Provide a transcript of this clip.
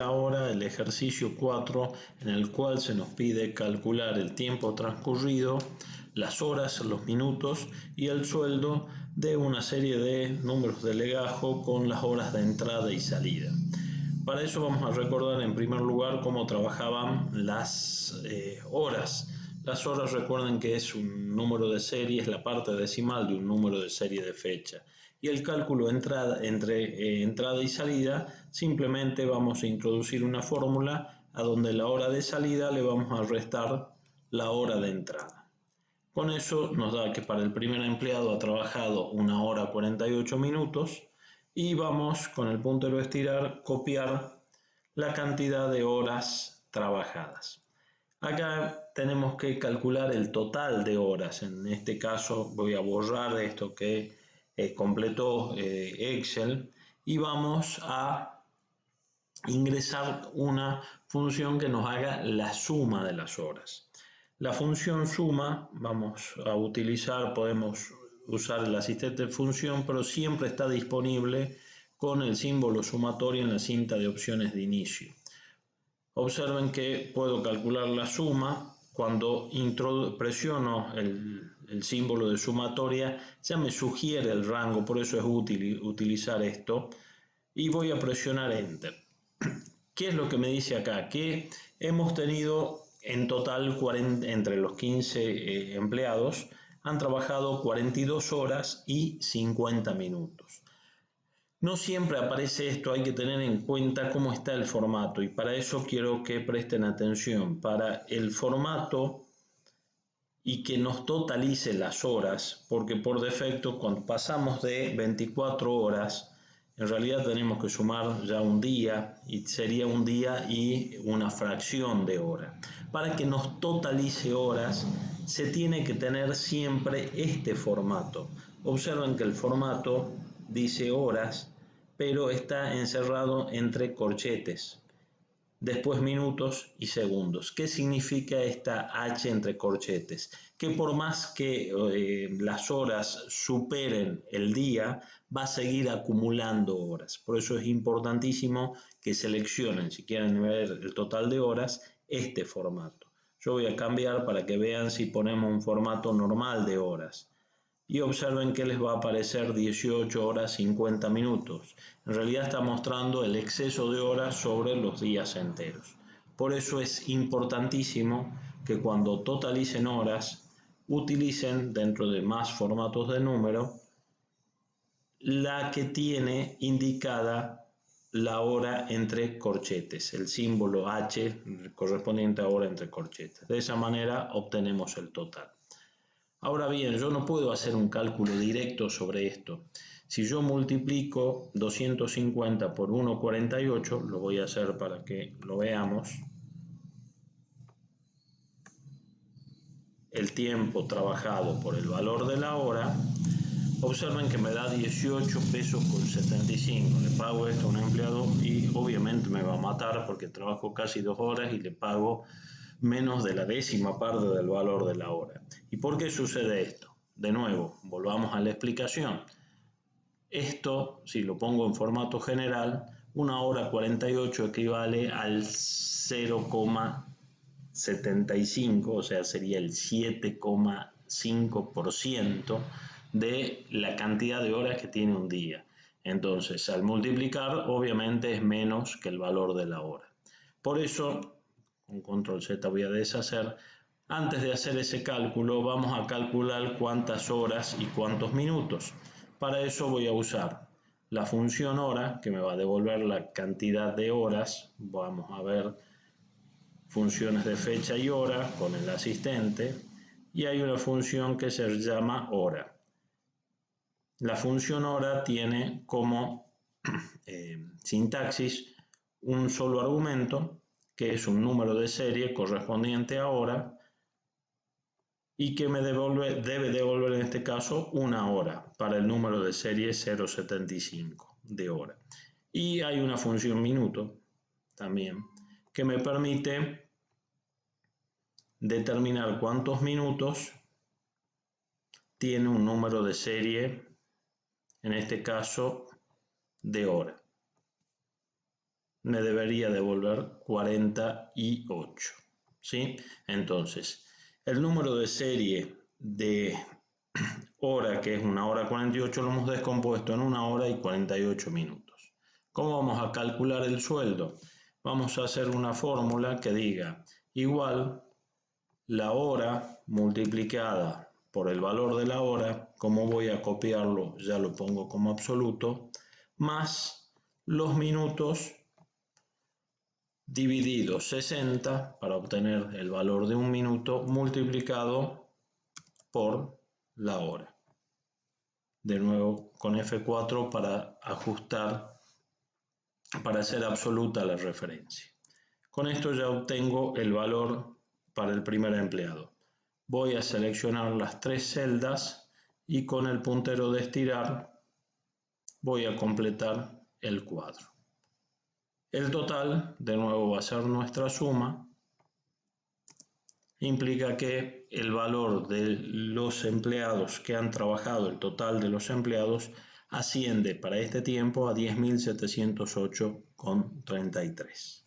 Ahora el ejercicio 4 en el cual se nos pide calcular el tiempo transcurrido, las horas, los minutos y el sueldo de una serie de números de legajo con las horas de entrada y salida. Para eso vamos a recordar en primer lugar cómo trabajaban las horas. Las horas, recuerden que es un número de serie, es la parte decimal de un número de serie de fecha. Y el cálculo entre entrada y salida, simplemente vamos a introducir una fórmula a donde la hora de salida le vamos a restar la hora de entrada. Con eso nos da que para el primer empleado ha trabajado 1 hora 48 minutos y vamos con el puntero estirar copiar la cantidad de horas trabajadas. Acá tenemos que calcular el total de horas. En este caso voy a borrar esto que completó Excel y vamos a ingresar una función que nos haga la suma de las horas. La función suma vamos a utilizar, podemos usar el asistente de función, pero siempre está disponible con el símbolo sumatorio en la cinta de opciones de inicio. Observen que puedo calcular la suma cuando presiono el símbolo de sumatoria, ya me sugiere el rango, por eso es útil utilizar esto, y voy a presionar Enter. ¿Qué es lo que me dice acá? Que hemos tenido en total, entre los 15 empleados, han trabajado 42 horas y 50 minutos. No siempre aparece esto, hay que tener en cuenta cómo está el formato y para eso quiero que presten atención. Para el formato y que nos totalice las horas, porque por defecto cuando pasamos de 24 horas, en realidad tenemos que sumar ya un día y sería un día y una fracción de hora. Para que nos totalice horas se tiene que tener siempre este formato. Observen que el formato dice horas, pero está encerrado entre corchetes. Después minutos y segundos. ¿Qué significa esta H entre corchetes? Que por más que las horas superen el día, va a seguir acumulando horas. Por eso es importantísimo que seleccionen, si quieren ver el total de horas, este formato. Yo voy a cambiar para que vean si ponemos un formato normal de horas. Y observen que les va a aparecer 18 horas 50 minutos. En realidad está mostrando el exceso de horas sobre los días enteros. Por eso es importantísimo que cuando totalicen horas, utilicen dentro de más formatos de número la que tiene indicada la hora entre corchetes, el símbolo H correspondiente a hora entre corchetes. De esa manera obtenemos el total. Ahora bien, yo no puedo hacer un cálculo directo sobre esto. Si yo multiplico 250 por 1,48, lo voy a hacer para que lo veamos, el tiempo trabajado por el valor de la hora, observen que me da 18 pesos con 75. Le pago esto a un empleado y obviamente me va a matar porque trabajo casi 2 horas y le pago menos de la décima parte del valor de la hora. ¿Y por qué sucede esto? De nuevo, volvamos a la explicación. Esto, si lo pongo en formato general, 1 hora 48 equivale al 0,75, o sea, sería el 7,5% de la cantidad de horas que tiene un día. Entonces, al multiplicar, obviamente es menos que el valor de la hora. Por eso, con control Z voy a deshacer. Antes de hacer ese cálculo, vamos a calcular cuántas horas y cuántos minutos. Para eso voy a usar la función hora, que me va a devolver la cantidad de horas. Vamos a ver funciones de fecha y hora con el asistente. Y hay una función que se llama hora. La función hora tiene como sintaxis un solo argumento, que es un número de serie correspondiente a hora, y que me debe devolver en este caso 1 hora para el número de serie 0,75 de hora. Y hay una función minuto también que me permite determinar cuántos minutos tiene un número de serie, en este caso de hora. me debería devolver 48. ¿Sí? Entonces, el número de serie de hora, que es 1 hora 48, lo hemos descompuesto en 1 hora y 48 minutos. ¿Cómo vamos a calcular el sueldo? Vamos a hacer una fórmula que diga igual la hora multiplicada por el valor de la hora, como voy a copiarlo, ya lo pongo como absoluto, más los minutos dividido 60 para obtener el valor de un minuto multiplicado por la hora. De nuevo con F4 para ajustar, para hacer absoluta la referencia. Con esto ya obtengo el valor para el primer empleado. Voy a seleccionar las 3 celdas y con el puntero de estirar voy a completar el cuadro. El total, de nuevo, va a ser nuestra suma. Implica que el valor de los empleados que han trabajado, el total de los empleados, asciende para este tiempo a 10.708,33.